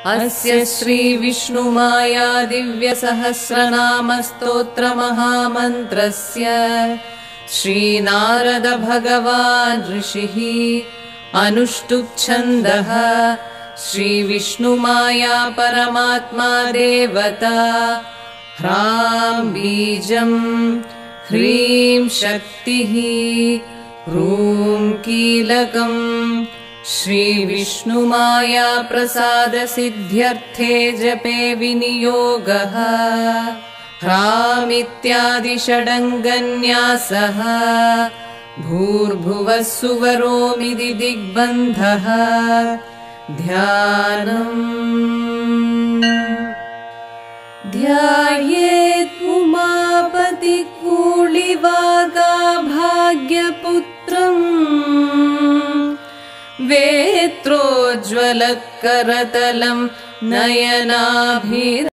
अस्य श्रीविष्णुमाया दिव्यसहस्रनामस्तोत्रमहामन्त्रस्य श्रीनारद भगवान् ऋषिः अनुष्टुप्छन्दः श्रीविष्णुमाया परमात्मा देवता ह्रां बीजम् ह्रीं शक्तिः ह्रूं कीलकम् श्रीविष्णुमाया प्रसादसिद्ध्यर्थे जपे विनियोगः ह्रामित्यादि षडङ्गन्यासः भूर्भुवः सुवरोमिति दिग्बन्धः ध्यानम् ध्यायेत् उमापति कूलिवागाभाग्यपुत्रम् वेत्रोज्ज्वलकरतलं नयनाभिरामम्।